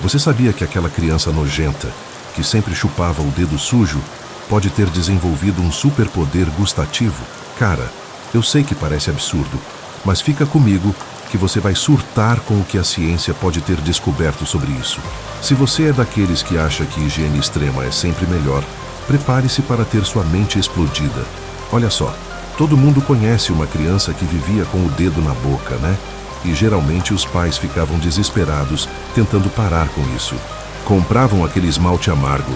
Você sabia que aquela criança nojenta, que sempre chupava o dedo sujo, pode ter desenvolvido um superpoder gustativo? Cara, eu sei que parece absurdo, mas fica comigo que você vai surtar com o que a ciência pode ter descoberto sobre isso. Se você é daqueles que acha que higiene extrema é sempre melhor, prepare-se para ter sua mente explodida. Olha só, todo mundo conhece uma criança que vivia com o dedo na boca, né? E geralmente os pais ficavam desesperados tentando parar com isso. Compravam aquele esmalte amargo,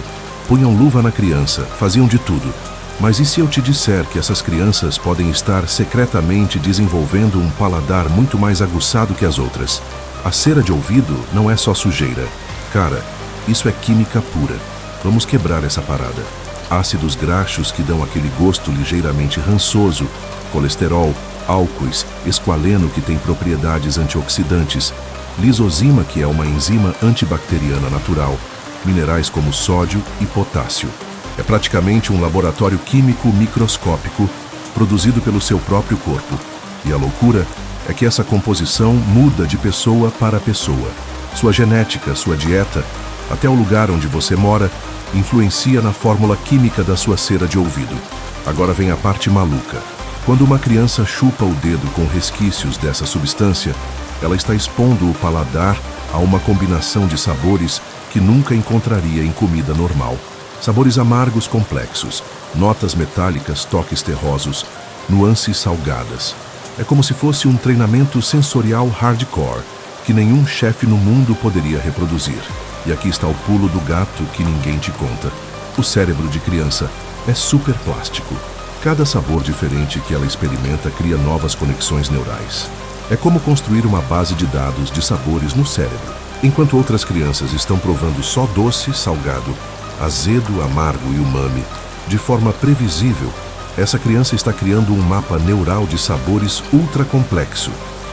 punham luva na criança, faziam de tudo. Mas e se eu te disser que essas crianças podem estar secretamente desenvolvendo um paladar muito mais aguçado que as outras? A cera de ouvido não é só sujeira. Cara, isso é química pura. Vamos quebrar essa parada. Ácidos graxos que dão aquele gosto ligeiramente rançoso, colesterol, álcoois, esqualeno que tem propriedades antioxidantes, lisozima que é uma enzima antibacteriana natural, minerais como sódio e potássio. É praticamente um laboratório químico microscópico produzido pelo seu próprio corpo. E a loucura é que essa composição muda de pessoa para pessoa. Sua genética, sua dieta, até o lugar onde você mora, influencia na fórmula química da sua cera de ouvido. Agora vem a parte maluca. Quando uma criança chupa o dedo com resquícios dessa substância, ela está expondo o paladar a uma combinação de sabores que nunca encontraria em comida normal. Sabores amargos complexos, notas metálicas, toques terrosos, nuances salgadas. É como se fosse um treinamento sensorial hardcore que nenhum chefe no mundo poderia reproduzir. E aqui está o pulo do gato que ninguém te conta. O cérebro de criança é super plástico. Cada sabor diferente que ela experimenta cria novas conexões neurais. É como construir uma base de dados de sabores no cérebro. Enquanto outras crianças estão provando só doce, salgado, azedo, amargo e umami, de forma previsível, essa criança está criando um mapa neural de sabores ultra complexo.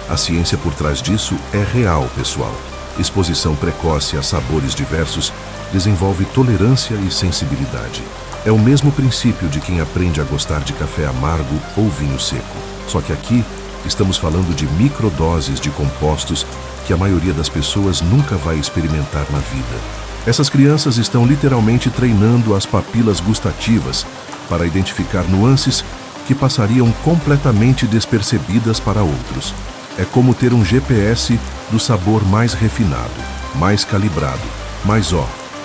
A ciência por trás disso é real, pessoal. Exposição precoce a sabores diversos desenvolve tolerância e sensibilidade. É o mesmo princípio de quem aprende a gostar de café amargo ou vinho seco. Só que aqui estamos falando de microdoses de compostos que a maioria das pessoas nunca vai experimentar na vida. Essas crianças estão literalmente treinando as papilas gustativas para identificar nuances que passariam completamente despercebidas para outros. É como ter um GPS do sabor mais refinado, mais calibrado. Mas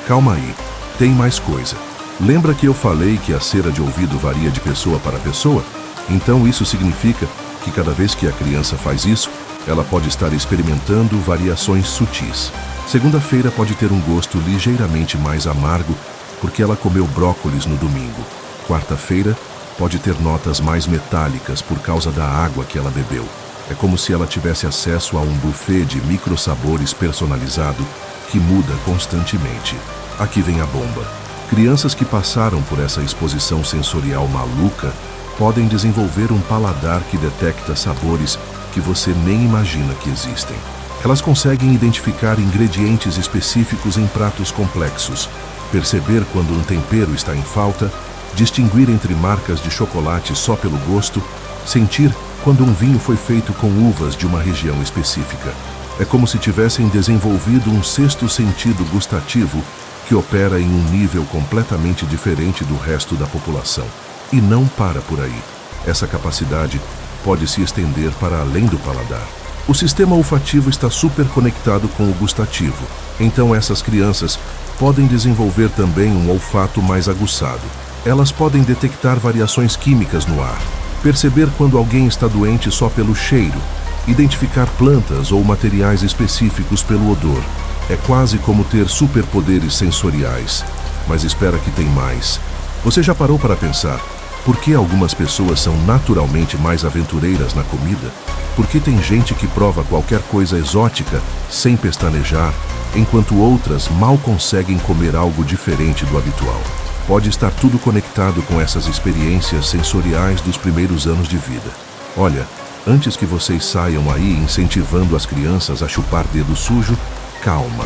calma aí, tem mais coisa. Lembra que eu falei que a cera de ouvido varia de pessoa para pessoa? Então isso significa que cada vez que a criança faz isso, ela pode estar experimentando variações sutis. Segunda-feira pode ter um gosto ligeiramente mais amargo porque ela comeu brócolis no domingo. Quarta-feira pode ter notas mais metálicas por causa da água que ela bebeu. É como se ela tivesse acesso a um buffet de microsabores personalizado que muda constantemente. Aqui vem a bomba. Crianças que passaram por essa exposição sensorial maluca podem desenvolver um paladar que detecta sabores que você nem imagina que existem. Elas conseguem identificar ingredientes específicos em pratos complexos, perceber quando um tempero está em falta, distinguir entre marcas de chocolate só pelo gosto, sentir quando um vinho foi feito com uvas de uma região específica. É como se tivessem desenvolvido um sexto sentido gustativo que opera em um nível completamente diferente do resto da população. E não para por aí. Essa capacidade pode se estender para além do paladar. O sistema olfativo está super conectado com o gustativo, então essas crianças podem desenvolver também um olfato mais aguçado. Elas podem detectar variações químicas no ar, perceber quando alguém está doente só pelo cheiro, identificar plantas ou materiais específicos pelo odor. É quase como ter superpoderes sensoriais. Mas espera que tem mais. Você já parou para pensar por que algumas pessoas são naturalmente mais aventureiras na comida? Por que tem gente que prova qualquer coisa exótica sem pestanejar, enquanto outras mal conseguem comer algo diferente do habitual? Pode estar tudo conectado com essas experiências sensoriais dos primeiros anos de vida. Olha, antes que vocês saiam aí incentivando as crianças a chupar dedo sujo, calma.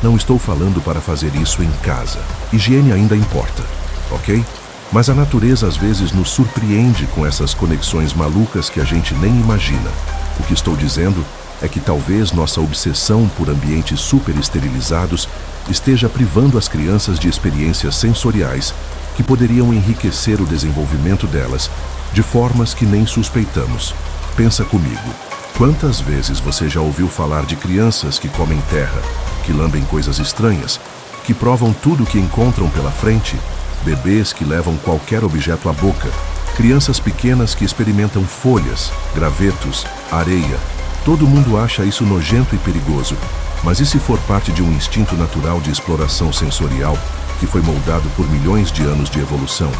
Não estou falando para fazer isso em casa. Higiene ainda importa, ok? Mas a natureza às vezes nos surpreende com essas conexões malucas que a gente nem imagina. O que estou dizendo é que talvez nossa obsessão por ambientes super esterilizados esteja privando as crianças de experiências sensoriais que poderiam enriquecer o desenvolvimento delas de formas que nem suspeitamos. Pensa comigo, quantas vezes você já ouviu falar de crianças que comem terra, que lambem coisas estranhas, que provam tudo o que encontram pela frente, bebês que levam qualquer objeto à boca, crianças pequenas que experimentam folhas, gravetos, areia. Todo mundo acha isso nojento e perigoso, mas e se for parte de um instinto natural de exploração sensorial que foi moldado por milhões de anos de evolução?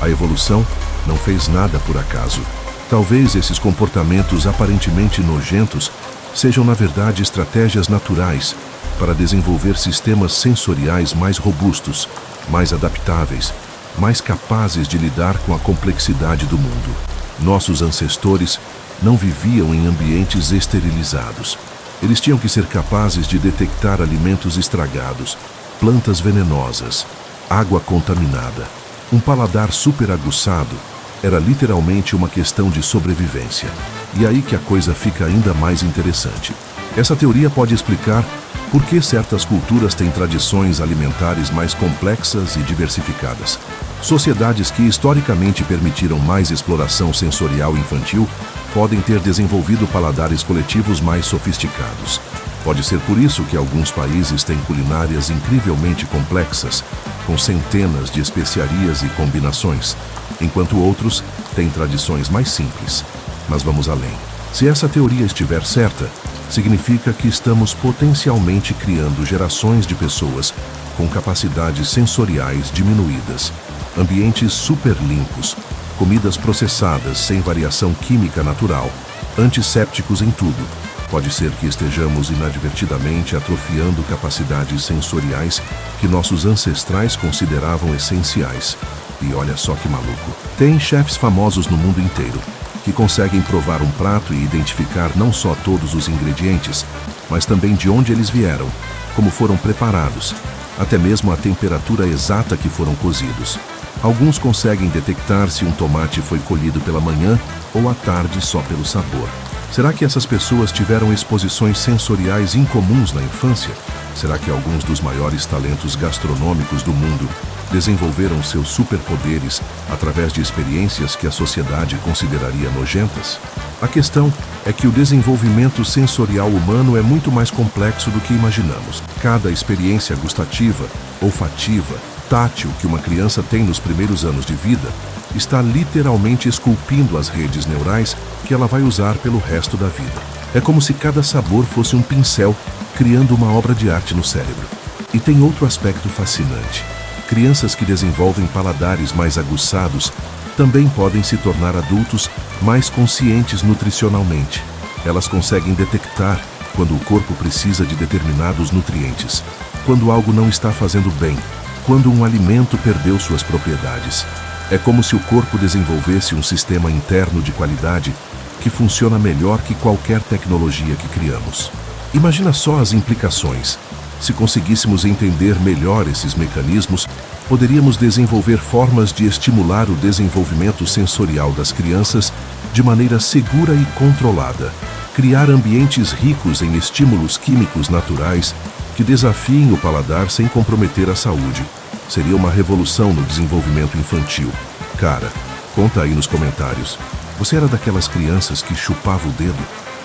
A evolução não fez nada por acaso. Talvez esses comportamentos aparentemente nojentos sejam, na verdade, estratégias naturais para desenvolver sistemas sensoriais mais robustos, mais adaptáveis, mais capazes de lidar com a complexidade do mundo. Nossos ancestores não viviam em ambientes esterilizados. Eles tinham que ser capazes de detectar alimentos estragados, plantas venenosas, água contaminada. Um paladar super aguçado era literalmente uma questão de sobrevivência. E aí que a coisa fica ainda mais interessante. Essa teoria pode explicar por que certas culturas têm tradições alimentares mais complexas e diversificadas. Sociedades que historicamente permitiram mais exploração sensorial infantil podem ter desenvolvido paladares coletivos mais sofisticados. Pode ser por isso que alguns países têm culinárias incrivelmente complexas, com centenas de especiarias e combinações, enquanto outros têm tradições mais simples. Mas vamos além. Se essa teoria estiver certa, significa que estamos potencialmente criando gerações de pessoas com capacidades sensoriais diminuídas, ambientes super limpos, comidas processadas sem variação química natural, antissépticos em tudo. Pode ser que estejamos inadvertidamente atrofiando capacidades sensoriais que nossos ancestrais consideravam essenciais. E olha só que maluco. Tem chefes famosos no mundo inteiro que conseguem provar um prato e identificar não só todos os ingredientes, mas também de onde eles vieram, como foram preparados, até mesmo a temperatura exata que foram cozidos. Alguns conseguem detectar se um tomate foi colhido pela manhã ou à tarde só pelo sabor. Será que essas pessoas tiveram exposições sensoriais incomuns na infância? Será que alguns dos maiores talentos gastronômicos do mundo desenvolveram seus superpoderes através de experiências que a sociedade consideraria nojentas? A questão é que o desenvolvimento sensorial humano é muito mais complexo do que imaginamos. Cada experiência gustativa, olfativa, tátil que uma criança tem nos primeiros anos de vida está literalmente esculpindo as redes neurais que ela vai usar pelo resto da vida. É como se cada sabor fosse um pincel criando uma obra de arte no cérebro. E tem outro aspecto fascinante. Crianças que desenvolvem paladares mais aguçados também podem se tornar adultos mais conscientes nutricionalmente. Elas conseguem detectar quando o corpo precisa de determinados nutrientes, quando algo não está fazendo bem, quando um alimento perdeu suas propriedades. É como se o corpo desenvolvesse um sistema interno de qualidade que funciona melhor que qualquer tecnologia que criamos. Imagina só as implicações. Se conseguíssemos entender melhor esses mecanismos, poderíamos desenvolver formas de estimular o desenvolvimento sensorial das crianças de maneira segura e controlada. Criar ambientes ricos em estímulos químicos naturais que desafiem o paladar sem comprometer a saúde. Seria uma revolução no desenvolvimento infantil. Cara, conta aí nos comentários. Você era daquelas crianças que chupava o dedo?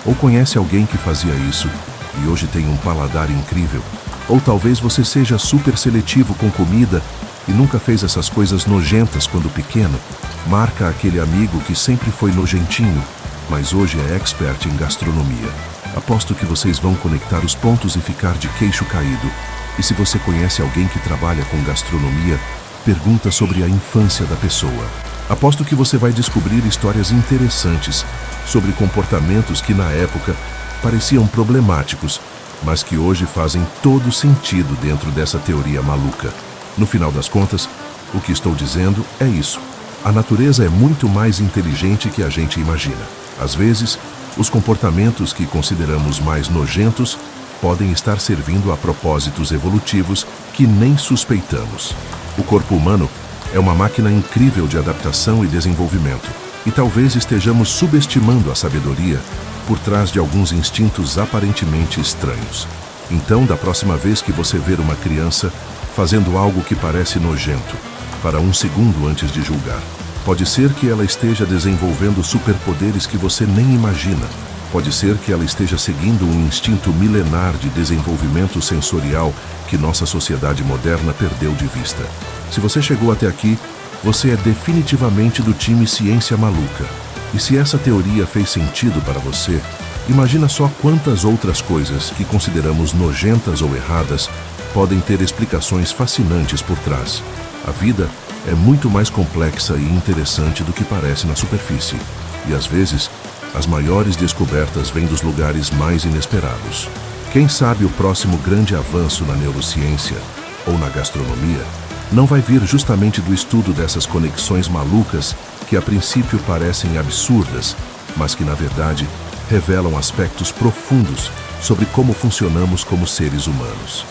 Ou conhece alguém que fazia isso e hoje tem um paladar incrível? Ou talvez você seja super seletivo com comida e nunca fez essas coisas nojentas quando pequeno? Marca aquele amigo que sempre foi nojentinho, mas hoje é expert em gastronomia. Aposto que vocês vão conectar os pontos e ficar de queixo caído. E se você conhece alguém que trabalha com gastronomia, pergunta sobre a infância da pessoa. Aposto que você vai descobrir histórias interessantes sobre comportamentos que na época pareciam problemáticos, mas que hoje fazem todo sentido dentro dessa teoria maluca. No final das contas, o que estou dizendo é isso. A natureza é muito mais inteligente que a gente imagina. Às vezes, os comportamentos que consideramos mais nojentos podem estar servindo a propósitos evolutivos que nem suspeitamos. O corpo humano é uma máquina incrível de adaptação e desenvolvimento, e talvez estejamos subestimando a sabedoria por trás de alguns instintos aparentemente estranhos. Então, da próxima vez que você ver uma criança fazendo algo que parece nojento, para um segundo antes de julgar. Pode ser que ela esteja desenvolvendo superpoderes que você nem imagina. Pode ser que ela esteja seguindo um instinto milenar de desenvolvimento sensorial que nossa sociedade moderna perdeu de vista. Se você chegou até aqui, você é definitivamente do time Ciência Maluca. E se essa teoria fez sentido para você, imagina só quantas outras coisas que consideramos nojentas ou erradas podem ter explicações fascinantes por trás. A vida é muito mais complexa e interessante do que parece na superfície. E às vezes, as maiores descobertas vêm dos lugares mais inesperados. Quem sabe o próximo grande avanço na neurociência ou na gastronomia não vai vir justamente do estudo dessas conexões malucas que a princípio parecem absurdas, mas que na verdade revelam aspectos profundos sobre como funcionamos como seres humanos.